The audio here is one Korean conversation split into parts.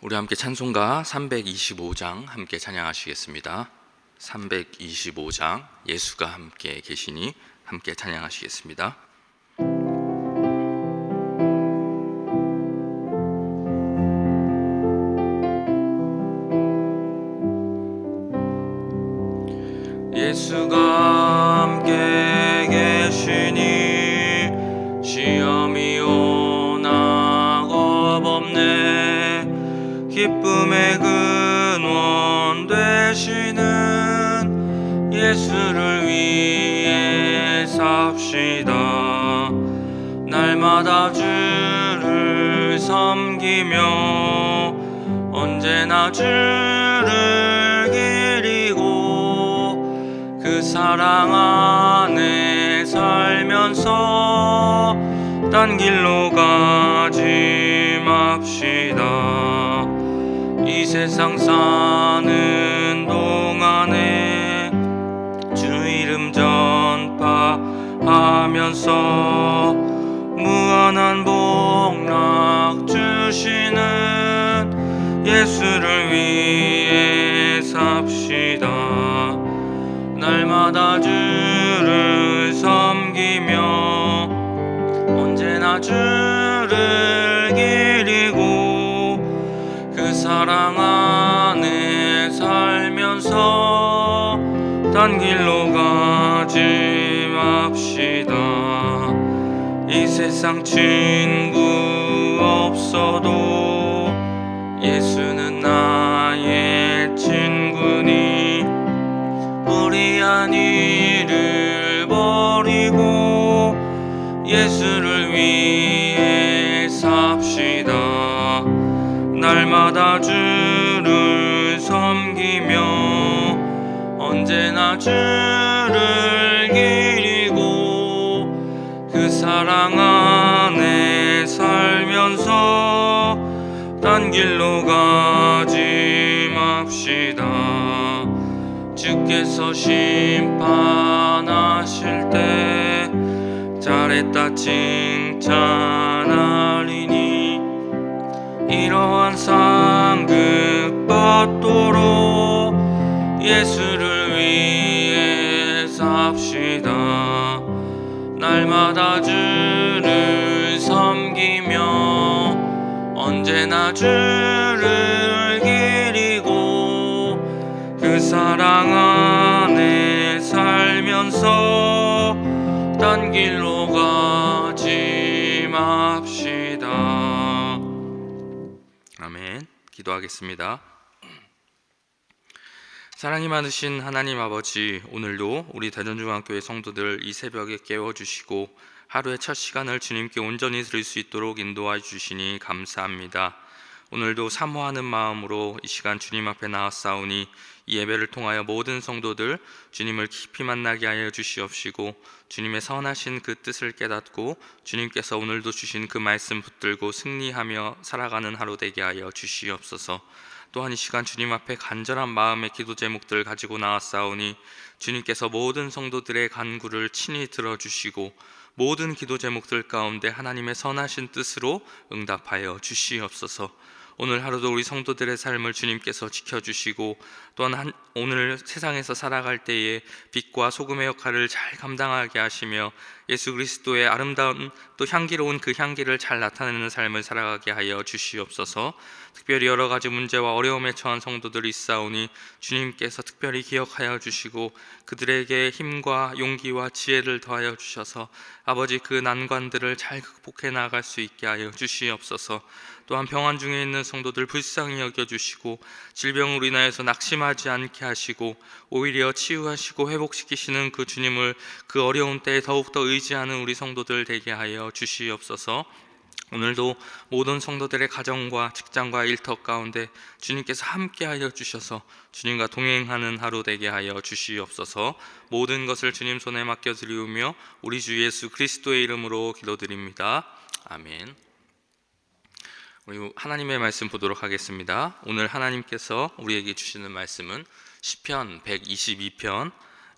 우리 함께 찬송가 325장 함께 찬양하시겠습니다. 325장 예수가 함께 계시니 함께 찬양하시겠습니다. 예수가 함께 계시니 시험이 오나 겁없네. 기쁨의 근원 되시는 예수를 위해 삽시다. 날마다 주를 섬기며 언제나 주를 기리고 그 사랑 안에 살면서 딴 길로 가지 맙시다. 이 세상 사는 동안에 주 이름 전파하면서 무한한 복락 주시는 예수를 위해 삽시다. 날마다 주를 섬기며 언제나 주를 기리고 그 사랑 안에 살면서 딴 길로 가지 맙시다. 이 세상 친구 없어도 예수는 나의 친구니 무리한 일을 버리고 예수를 위해 삽시다. 날마다 주를 섬기며 언제나 주를 기리고 그 사랑 안에 살면서 딴 길로 가지 맙시다. 주께서 심판하실 때 잘했다 칭찬하리니 이러한 상급 받도록 예수를 위해 삽시다. 날마다 주를 섬기며 언제나 주를 기리고 그 사랑 안에 살면서 딴 길로 가지 맙시다. 아멘. 기도하겠습니다. 사랑이 많으신 하나님 아버지, 오늘도 우리 대전중앙교회 성도들 이 새벽에 깨워주시고 하루의 첫 시간을 주님께 온전히 드릴 수 있도록 인도해 주시니 감사합니다. 오늘도 사모하는 마음으로 이 시간 주님 앞에 나왔사오니 이 예배를 통하여 모든 성도들 주님을 깊이 만나게 하여 주시옵시고 주님의 선하신 그 뜻을 깨닫고 주님께서 오늘도 주신 그 말씀 붙들고 승리하며 살아가는 하루 되게 하여 주시옵소서. 또한 이 시간 주님 앞에 간절한 마음의 기도 제목들 가지고 나왔사오니 주님께서 모든 성도들의 간구를 친히 들어주시고 모든 기도 제목들 가운데 하나님의 선하신 뜻으로 응답하여 주시옵소서. 오늘 하루도 우리 성도들의 삶을 주님께서 지켜주시고 또한 오늘 세상에서 살아갈 때에 빛과 소금의 역할을 잘 감당하게 하시며 예수 그리스도의 아름다운 또 향기로운 그 향기를 잘 나타내는 삶을 살아가게 하여 주시옵소서. 특별히 여러 가지 문제와 어려움에 처한 성도들이 있사오니 주님께서 특별히 기억하여 주시고 그들에게 힘과 용기와 지혜를 더하여 주셔서 아버지 그 난관들을 잘 극복해 나갈 수 있게 하여 주시옵소서. 또한 병환 중에 있는 성도들 불쌍히 여겨주시고 질병으로 인하여서 낙심하지 않게 하시고 오히려 치유하시고 회복시키시는 그 주님을 그 어려운 때에 더욱더 의지하는 우리 성도들 되게 하여 주시옵소서. 오늘도 모든 성도들의 가정과 직장과 일터 가운데 주님께서 함께하여 주셔서 주님과 동행하는 하루 되게 하여 주시옵소서. 모든 것을 주님 손에 맡겨드리우며 우리 주 예수 그리스도의 이름으로 기도드립니다. 아멘. 우리 하나님의 말씀 보도록 하겠습니다. 오늘 하나님께서 우리에게 주시는 말씀은 시편 122편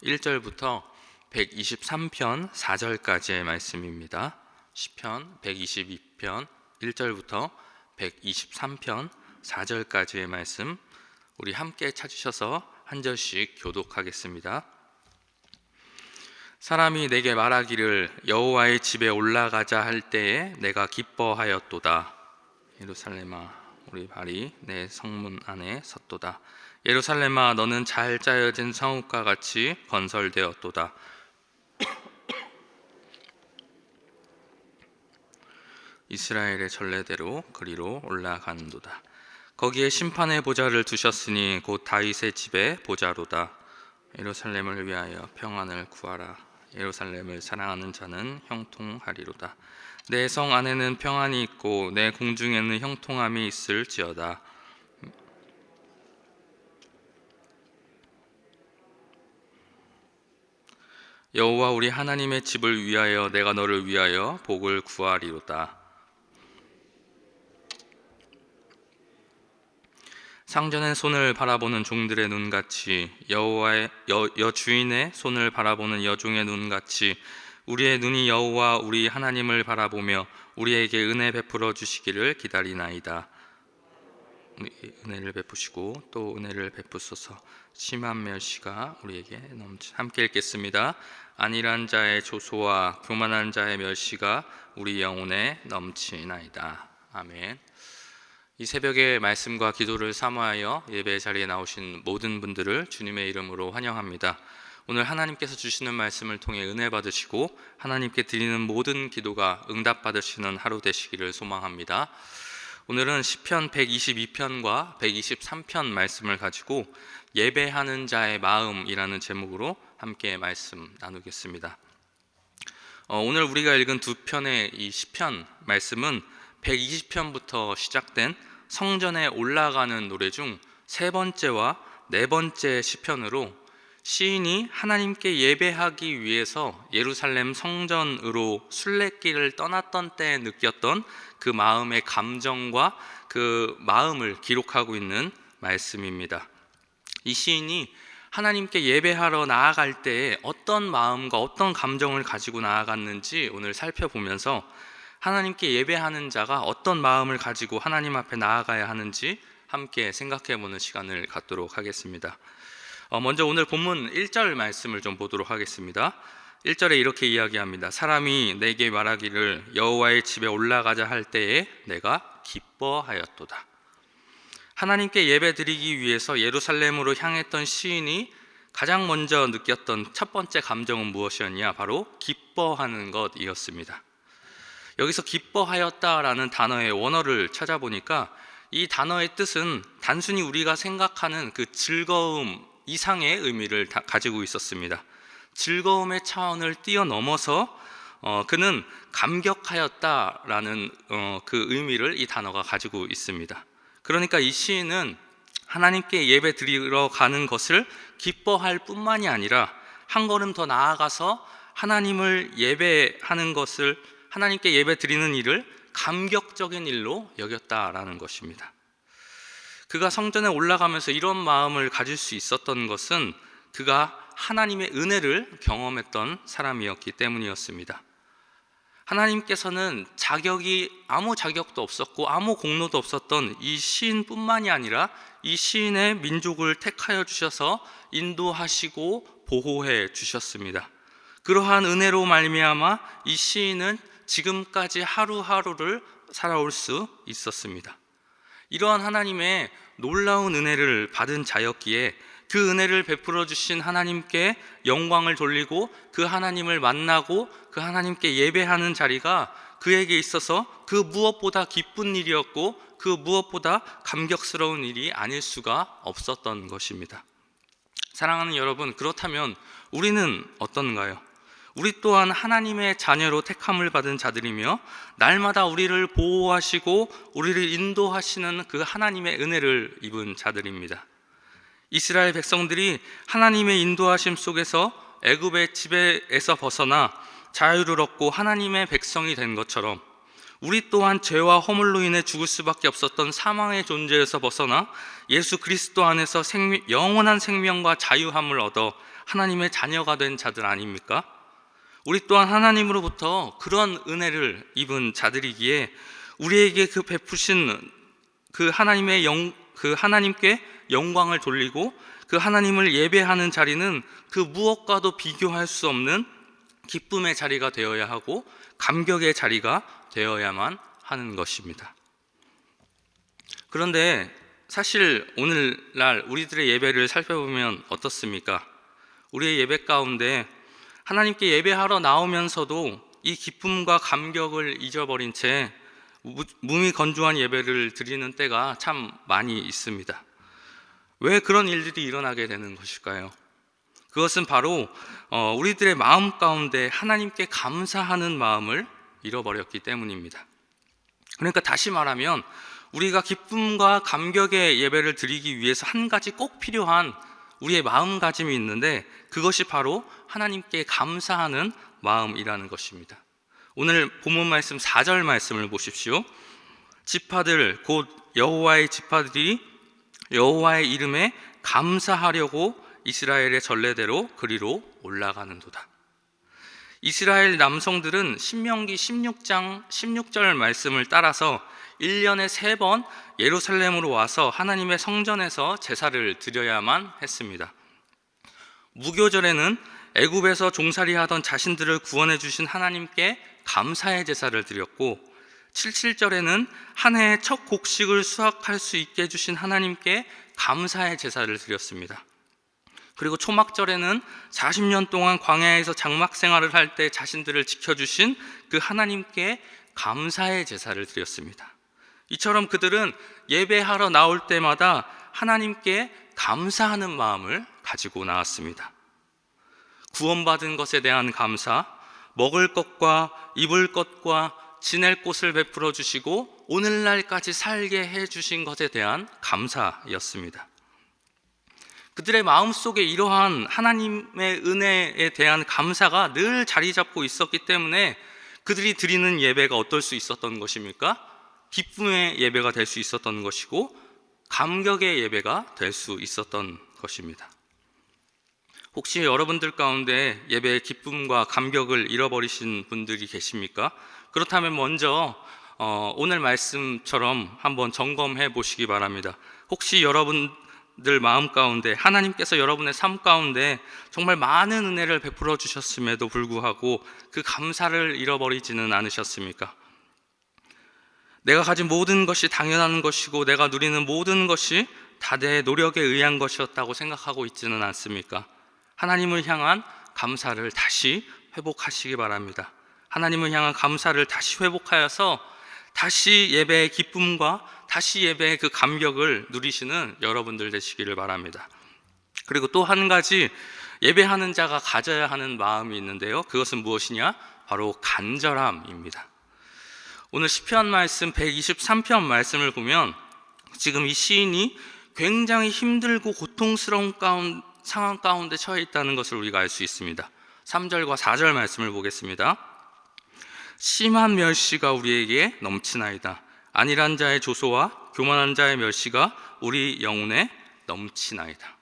1절부터 123편 4절까지의 말씀입니다. 시편 122편 1절부터 123편 4절까지의 말씀 우리 함께 찾으셔서 한 절씩 교독하겠습니다. 사람이 내게 말하기를 여호와의 집에 올라가자 할 때에 내가 기뻐하였도다. 예루살렘아 우리 발이 내 성문 안에 섰도다. 예루살렘아 너는 잘 짜여진 성읍과 같이 건설되었도다. 이스라엘의 전례대로 그리로 올라가는도다. 거기에 심판의 보좌를 두셨으니 곧 다윗의 집의 보좌로다. 예루살렘을 위하여 평안을 구하라. 예루살렘을 사랑하는 자는 형통하리로다. 내 성 안에는 평안이 있고 내 궁중에는 형통함이 있을지어다. 여호와 우리 하나님의 집을 위하여 내가 너를 위하여 복을 구하리로다. 상전의 손을 바라보는 종들의 눈같이 여호와의 여주인의 손을 바라보는 여종의 눈같이 우리의 눈이 여호와 우리 하나님을 바라보며 우리에게 은혜 베풀어 주시기를 기다리나이다. 은혜를 베푸시고 또 은혜를 베푸소서. 심한 멸시가 우리에게 넘치. 함께 읽겠습니다. 안일한 자의 조소와 교만한 자의 멸시가 우리 영혼에 넘치나이다. 아멘. 이 새벽에 말씀과 기도를 사모하여 예배 자리에 나오신 모든 분들을 주님의 이름으로 환영합니다. 오늘 하나님께서 주시는 말씀을 통해 은혜 받으시고 하나님께 드리는 모든 기도가 응답 받으시는 하루 되시기를 소망합니다. 오늘은 시편 122편과 123편 말씀을 가지고 예배하는 자의 마음이라는 제목으로 함께 말씀 나누겠습니다. 오늘 우리가 읽은 두 편의 이 시편 말씀은 120편부터 시작된 성전에 올라가는 노래 중 세 번째와 네 번째 시편으로 시인이 하나님께 예배하기 위해서 예루살렘 성전으로 순례길을 떠났던 때에 느꼈던 그 마음의 감정과 그 마음을 기록하고 있는 말씀입니다. 이 시인이 하나님께 예배하러 나아갈 때에 어떤 마음과 어떤 감정을 가지고 나아갔는지 오늘 살펴보면서 하나님께 예배하는 자가 어떤 마음을 가지고 하나님 앞에 나아가야 하는지 함께 생각해보는 시간을 갖도록 하겠습니다. 먼저 오늘 본문 1절 말씀을 좀 보도록 하겠습니다. 1절에 이렇게 이야기합니다. 사람이 내게 말하기를 여호와의 집에 올라가자 할 때에 내가 기뻐하였도다. 하나님께 예배드리기 위해서 예루살렘으로 향했던 시인이 가장 먼저 느꼈던 첫 번째 감정은 무엇이었냐? 바로 기뻐하는 것이었습니다. 여기서 기뻐하였다라는 단어의 원어를 찾아보니까 이 단어의 뜻은 단순히 우리가 생각하는 그 즐거움 이상의 의미를 가지고 있었습니다. 즐거움의 차원을 뛰어넘어서 그는 감격하였다라는 그 의미를 이 단어가 가지고 있습니다. 그러니까 이 시인은 하나님께 예배 드리러 가는 것을 기뻐할 뿐만이 아니라 한 걸음 더 나아가서 하나님을 예배하는 것을 하나님께 예배 드리는 일을 감격적인 일로 여겼다라는 것입니다. 그가 성전에 올라가면서 이런 마음을 가질 수 있었던 것은 그가 하나님의 은혜를 경험했던 사람이었기 때문이었습니다. 하나님께서는 아무 자격도 없었고 아무 공로도 없었던 이 시인뿐만이 아니라 이 시인의 민족을 택하여 주셔서 인도하시고 보호해 주셨습니다. 그러한 은혜로 말미암아 이 시인은 지금까지 하루하루를 살아올 수 있었습니다. 이러한 하나님의 놀라운 은혜를 받은 자였기에 그 은혜를 베풀어 주신 하나님께 영광을 돌리고 그 하나님을 만나고 그 하나님께 예배하는 자리가 그에게 있어서 그 무엇보다 기쁜 일이었고 그 무엇보다 감격스러운 일이 아닐 수가 없었던 것입니다. 사랑하는 여러분, 그렇다면 우리는 어떤가요? 우리 또한 하나님의 자녀로 택함을 받은 자들이며 날마다 우리를 보호하시고 우리를 인도하시는 그 하나님의 은혜를 입은 자들입니다. 이스라엘 백성들이 하나님의 인도하심 속에서 애굽의 지배에서 벗어나 자유를 얻고 하나님의 백성이 된 것처럼 우리 또한 죄와 허물로 인해 죽을 수밖에 없었던 사망의 존재에서 벗어나 예수 그리스도 안에서 영원한 생명과 자유함을 얻어 하나님의 자녀가 된 자들 아닙니까? 우리 또한 하나님으로부터 그런 은혜를 입은 자들이기에 우리에게 그 베푸신 그 하나님께 영광을 돌리고 그 하나님을 예배하는 자리는 그 무엇과도 비교할 수 없는 기쁨의 자리가 되어야 하고 감격의 자리가 되어야만 하는 것입니다. 그런데 사실 오늘날 우리들의 예배를 살펴보면 어떻습니까? 우리의 예배 가운데 하나님께 예배하러 나오면서도 이 기쁨과 감격을 잊어버린 채 무미건조한 예배를 드리는 때가 참 많이 있습니다. 왜 그런 일들이 일어나게 되는 것일까요? 그것은 바로 우리들의 마음 가운데 하나님께 감사하는 마음을 잃어버렸기 때문입니다. 그러니까 다시 말하면 우리가 기쁨과 감격의 예배를 드리기 위해서 한 가지 꼭 필요한 우리의 마음가짐이 있는데 그것이 바로 하나님께 감사하는 마음이라는 것입니다. 오늘 본문 말씀 4절 말씀을 보십시오. 지파들 곧 여호와의 지파들이 여호와의 이름에 감사하려고 이스라엘의 전례대로 그리로 올라가는도다. 이스라엘 남성들은 신명기 16장 16절 말씀을 따라서 1년에 3번 예루살렘으로 와서 하나님의 성전에서 제사를 드려야만 했습니다. 무교절에는 애굽에서 종살이하던 자신들을 구원해 주신 하나님께 감사의 제사를 드렸고, 77절에는 한 해의 첫 곡식을 수확할 수 있게 해주신 하나님께 감사의 제사를 드렸습니다. 그리고 초막절에는 40년 동안 광야에서 장막 생활을 할 때 자신들을 지켜주신 그 하나님께 감사의 제사를 드렸습니다. 이처럼 그들은 예배하러 나올 때마다 하나님께 감사하는 마음을 가지고 나왔습니다. 구원받은 것에 대한 감사, 먹을 것과 입을 것과 지낼 곳을 베풀어 주시고 오늘날까지 살게 해주신 것에 대한 감사였습니다. 그들의 마음속에 이러한 하나님의 은혜에 대한 감사가 늘 자리 잡고 있었기 때문에 그들이 드리는 예배가 어떨 수 있었던 것입니까? 기쁨의 예배가 될 수 있었던 것이고 감격의 예배가 될 수 있었던 것입니다. 혹시 여러분들 가운데 예배의 기쁨과 감격을 잃어버리신 분들이 계십니까? 그렇다면 먼저 오늘 말씀처럼 한번 점검해 보시기 바랍니다. 혹시 여러분들 마음 가운데 하나님께서 여러분의 삶 가운데 정말 많은 은혜를 베풀어 주셨음에도 불구하고 그 감사를 잃어버리지는 않으셨습니까? 내가 가진 모든 것이 당연한 것이고 내가 누리는 모든 것이 다 내 노력에 의한 것이었다고 생각하고 있지는 않습니까? 하나님을 향한 감사를 다시 회복하시기 바랍니다. 하나님을 향한 감사를 다시 회복하여서 다시 예배의 기쁨과 다시 예배의 그 감격을 누리시는 여러분들 되시기를 바랍니다. 그리고 또 한 가지 예배하는 자가 가져야 하는 마음이 있는데요, 그것은 무엇이냐? 바로 간절함입니다. 오늘 시편 말씀 123편 말씀을 보면 지금 이 시인이 굉장히 힘들고 고통스러운 상황 가운데 처해 있다는 것을 우리가 알 수 있습니다. 3절과 4절 말씀을 보겠습니다. 심한 멸시가 우리에게 넘치나이다. 안일한 자의 조소와 교만한 자의 멸시가 우리 영혼에 넘치나이다.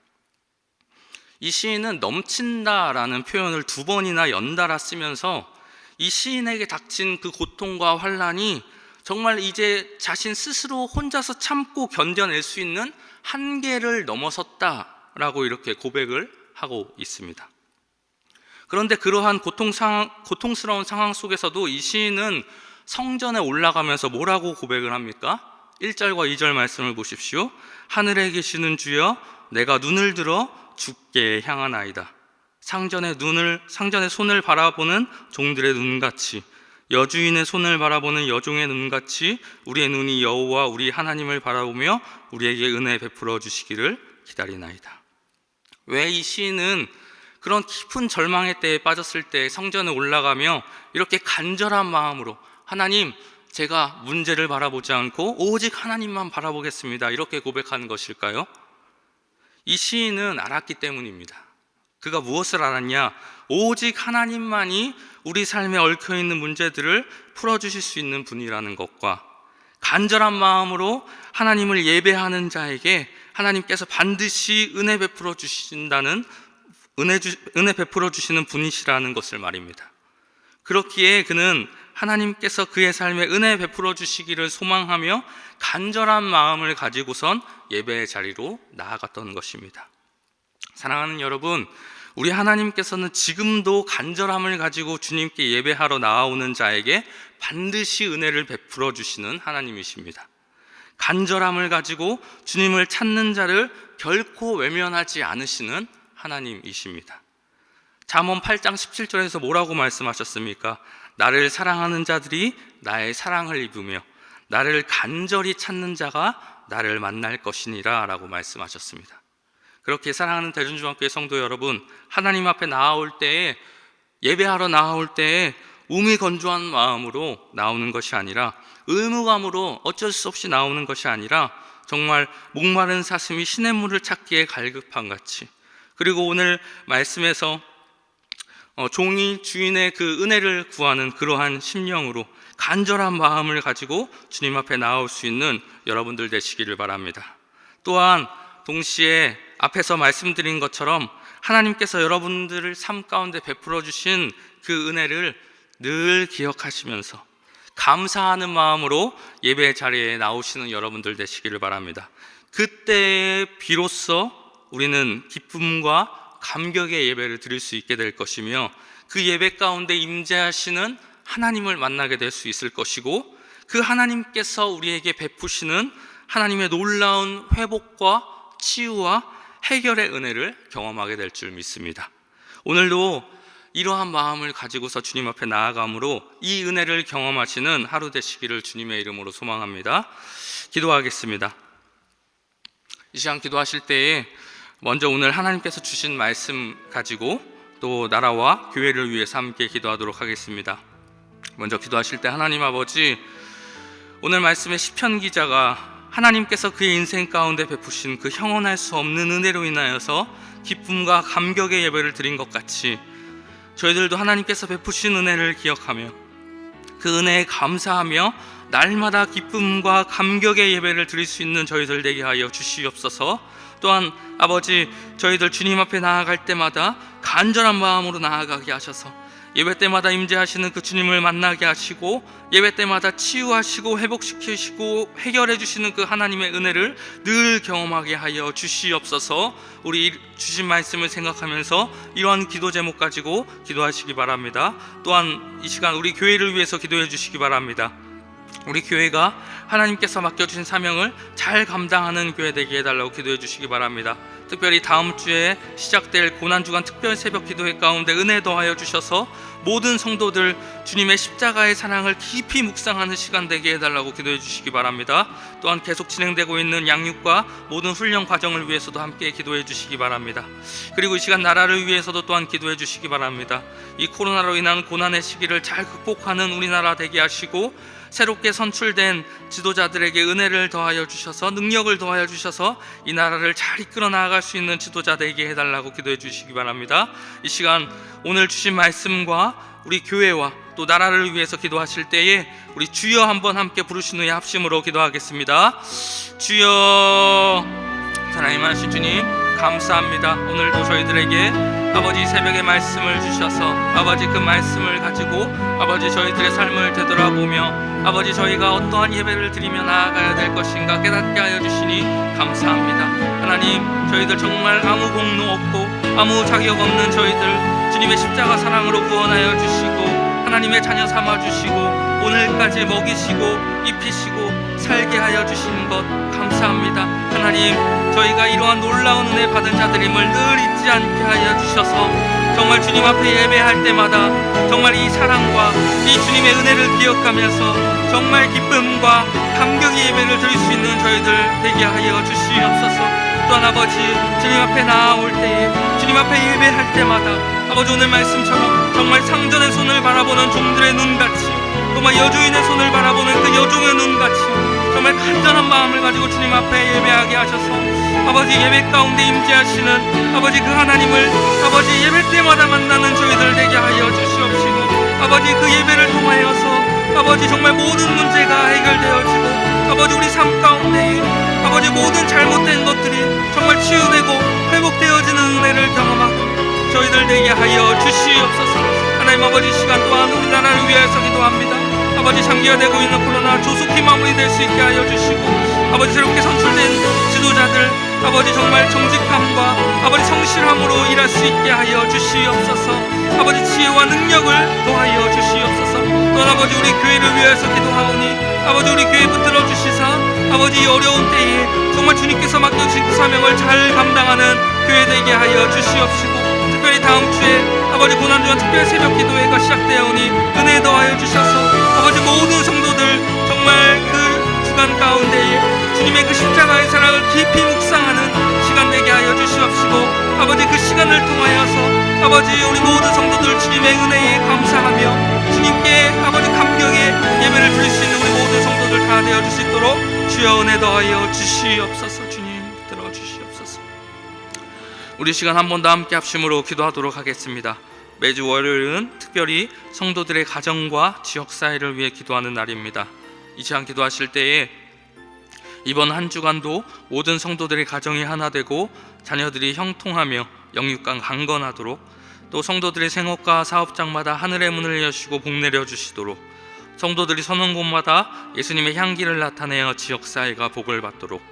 이 시인은 넘친다라는 표현을 2번이나 연달아 쓰면서 이 시인에게 닥친 그 고통과 환난이 정말 이제 자신 스스로 혼자서 참고 견뎌낼 수 있는 한계를 넘어섰다라고 이렇게 고백을 하고 있습니다. 그런데 그러한 고통스러운 상황 속에서도 이 시인은 성전에 올라가면서 뭐라고 고백을 합니까? 1절과 2절 말씀을 보십시오. 하늘에 계시는 주여, 내가 눈을 들어 주께 향하나이다. 상전의 손을 바라보는 종들의 눈같이, 여주인의 손을 바라보는 여종의 눈같이 우리의 눈이 여호와 우리 하나님을 바라보며 우리에게 은혜 베풀어 주시기를 기다리나이다. 왜 이 시인은 그런 깊은 절망의 때에 빠졌을 때 성전에 올라가며 이렇게 간절한 마음으로 하나님, 제가 문제를 바라보지 않고 오직 하나님만 바라보겠습니다, 이렇게 고백하는 것일까요? 이 시인은 알았기 때문입니다. 그가 무엇을 알았냐? 오직 하나님만이 우리 삶에 얽혀있는 문제들을 풀어주실 수 있는 분이라는 것과 간절한 마음으로 하나님을 예배하는 자에게 하나님께서 반드시 은혜 베풀어 주신다는 은혜 베풀어 주시는 분이시라는 것을 말입니다. 그렇기에 그는 하나님께서 그의 삶에 은혜 베풀어 주시기를 소망하며 간절한 마음을 가지고선 예배의 자리로 나아갔던 것입니다. 사랑하는 여러분, 우리 하나님께서는 지금도 간절함을 가지고 주님께 예배하러 나아오는 자에게 반드시 은혜를 베풀어 주시는 하나님이십니다. 간절함을 가지고 주님을 찾는 자를 결코 외면하지 않으시는 하나님이십니다. 잠언 8장 17절에서 뭐라고 말씀하셨습니까? 나를 사랑하는 자들이 나의 사랑을 입으며 나를 간절히 찾는 자가 나를 만날 것이니라 라고 말씀하셨습니다. 그렇게 사랑하는 대전중학교의 성도 여러분, 하나님 앞에 나아올 때에, 예배하러 나아올 때에 우미 건조한 마음으로 나오는 것이 아니라, 의무감으로 어쩔 수 없이 나오는 것이 아니라 정말 목마른 사슴이 시냇물을 찾기에 갈급한 같이, 그리고 오늘 말씀에서 종이 주인의 그 은혜를 구하는 그러한 심령으로 간절한 마음을 가지고 주님 앞에 나올 수 있는 여러분들 되시기를 바랍니다. 또한 동시에 앞에서 말씀드린 것처럼 하나님께서 여러분들을 삶 가운데 베풀어 주신 그 은혜를 늘 기억하시면서 감사하는 마음으로 예배 자리에 나오시는 여러분들 되시기를 바랍니다. 그때 비로소 우리는 기쁨과 감격의 예배를 드릴 수 있게 될 것이며, 그 예배 가운데 임재하시는 하나님을 만나게 될 수 있을 것이고, 그 하나님께서 우리에게 베푸시는 하나님의 놀라운 회복과 치유와 해결의 은혜를 경험하게 될 줄 믿습니다. 오늘도 이러한 마음을 가지고서 주님 앞에 나아감으로 이 은혜를 경험하시는 하루 되시기를 주님의 이름으로 소망합니다. 기도하겠습니다. 이 시간 기도하실 때에 먼저 오늘 하나님께서 주신 말씀 가지고 또 나라와 교회를 위해서 함께 기도하도록 하겠습니다. 먼저 기도하실 때 하나님 아버지, 오늘 말씀의 시편 기자가 하나님께서 그의 인생 가운데 베푸신 그 형언할 수 없는 은혜로 인하여서 기쁨과 감격의 예배를 드린 것 같이 저희들도 하나님께서 베푸신 은혜를 기억하며 그 은혜에 감사하며 날마다 기쁨과 감격의 예배를 드릴 수 있는 저희들 되게 하여 주시옵소서. 또한 아버지, 저희들 주님 앞에 나아갈 때마다 간절한 마음으로 나아가게 하셔서 예배 때마다 임재하시는 그 주님을 만나게 하시고, 예배 때마다 치유하시고 회복시키시고 해결해 주시는 그 하나님의 은혜를 늘 경험하게 하여 주시옵소서. 우리 주신 말씀을 생각하면서 이러한 기도 제목 가지고 기도하시기 바랍니다. 또한 이 시간 우리 교회를 위해서 기도해 주시기 바랍니다. 우리 교회가 하나님께서 맡겨주신 사명을 잘 감당하는 교회 되게 해달라고 기도해 주시기 바랍니다. 특별히 다음 주에 시작될 고난주간 특별 새벽 기도회 가운데 은혜 더하여 주셔서 모든 성도들 주님의 십자가의 사랑을 깊이 묵상하는 시간 되게 해달라고 기도해 주시기 바랍니다. 또한 계속 진행되고 있는 양육과 모든 훈련 과정을 위해서도 함께 기도해 주시기 바랍니다. 그리고 이 시간 나라를 위해서도 또한 기도해 주시기 바랍니다. 이 코로나로 인한 고난의 시기를 잘 극복하는 우리나라 되게 하시고, 새롭게 선출된 지도자들에게 은혜를 더하여 주셔서 능력을 더하여 주셔서 이 나라를 잘 이끌어 나아갈 수 있는 지도자 되게 해달라고 기도해 주시기 바랍니다. 이 시간 오늘 주신 말씀과 우리 교회와 또 나라를 위해서 기도하실 때에 우리 주여 한번 함께 부르신 후에 합심으로 기도하겠습니다. 주여, 하나님 하신 주님 감사합니다. 오늘도 저희들에게 아버지 새벽에 말씀을 주셔서 아버지 그 말씀을 가지고 아버지 저희들의 삶을 되돌아보며 아버지 저희가 어떠한 예배를 드리며 나아가야 될 것인가 깨닫게 하여 주시니 감사합니다. 하나님, 저희들 정말 아무 공로 없고 아무 자격 없는 저희들 주님의 십자가 사랑으로 구원하여 주시고 하나님의 자녀 삼아 주시고 오늘까지 먹이시고 입히시고 살게 하여 주시는 것 감사합니다. 하나님, 저희가 이러한 놀라운 은혜 받은 자들임을 늘 잊지 않게 하여 주셔서 정말 주님 앞에 예배할 때마다 정말 이 사랑과 이 주님의 은혜를 기억하면서 정말 기쁨과 감격의 예배를 드릴 수 있는 저희들 되게 하여 주시옵소서. 또한 아버지, 주님 앞에 나아올 때에 주님 앞에 예배할 때마다 아버지 오늘 말씀처럼 정말 상전의 손을 바라보는 종들의 눈같이 정말 여주인의 손을 바라보는 그 여종의 눈같이 정말 간절한 마음을 가지고 주님 앞에 예배하게 하셔서 아버지 예배 가운데 임재하시는 아버지 그 하나님을 아버지 예배 때마다 만나는 저희들 되게 하여 주시옵시고 아버지 그 예배를 통하여서 아버지 정말 모든 문제가 해결되어지고 아버지 우리 삶 가운데 아버지 모든 잘못된 것들이 정말 치유되고 회복되어지는 은혜를 경험하고 저희들 되게 하여 주시옵소서. 하나님 아버지 시간 또한 우리나라를 위해서 기도합니다. 아버지 장기화되고 있는 코로나 조속히 마무리될 수 있게 하여 주시고, 아버지 새롭게 선출된 지도자들 아버지 정말 정직함과 아버지 성실함으로 일할 수 있게 하여 주시옵소서. 아버지 지혜와 능력을 더하여 주시옵소서. 또한 아버지 우리 교회를 위하여서 기도하오니 아버지 우리 교회 붙들어 주시사 아버지 이 어려운 때에 정말 주님께서 맡겨주신 그 사명을 잘 감당하는 교회 되게 하여 주시옵시고, 특별히 다음 주에 아버지 고난주간 특별 새벽 기도회가 시작되어오니 은혜 더하여 주셔서 아버지 모든 성도들 정말 그 주간 가운데에 주님의 그 십자가의 사랑을 깊이 묵상하는 시간 되게 하여 주시옵시고, 아버지 그 시간을 통하여서 아버지 우리 모든 성도들 주님의 은혜에 감사하며 주님께 아버지 감격의 예배를 드릴 수 있는 우리 모든 성도들 다 되어 주실 수 있도록 주여 은혜 더하여 주시옵소서. 주님 들어 주시옵소서. 우리 시간 한 번 더 함께 합심으로 기도하도록 하겠습니다. 매주 월요일은 특별히 성도들의 가정과 지역사회를 위해 기도하는 날입니다. 이 시간 기도하실 때에 이번 한 주간도 모든 성도들의 가정이 하나 되고 자녀들이 형통하며 영육간 강건하도록, 또 성도들의 생업과 사업장마다 하늘의 문을 여시고 복 내려주시도록, 성도들이 서는 곳마다 예수님의 향기를 나타내어 지역사회가 복을 받도록,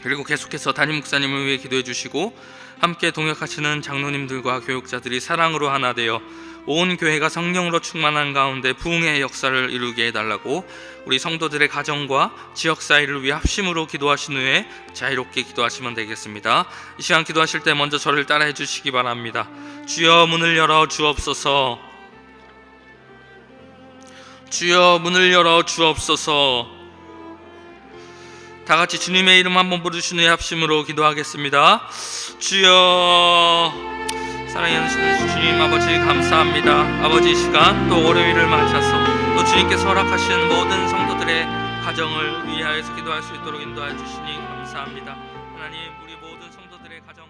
그리고 계속해서 담임 목사님을 위해 기도해 주시고 함께 동역하시는 장로님들과 교육자들이 사랑으로 하나 되어 온 교회가 성령으로 충만한 가운데 부흥의 역사를 이루게 해달라고 우리 성도들의 가정과 지역사회를 위해 합심으로 기도하신 후에 자유롭게 기도하시면 되겠습니다. 이 시간 기도하실 때 먼저 저를 따라해 주시기 바랍니다. 주여 문을 열어 주옵소서. 주여 문을 열어 주옵소서. 다 같이 주님의 이름 한번 부르신 후에 합심으로 기도하겠습니다. 주여. 사랑하는 주님 아버지 감사합니다. 아버지 이 시간 또 월요일을 맞아서 또 주님께서 허락하신 모든 성도들의 가정을 위하여서 기도할 수 있도록 인도하여 주시니 감사합니다. 하나님 우리 모든 성도들의 가정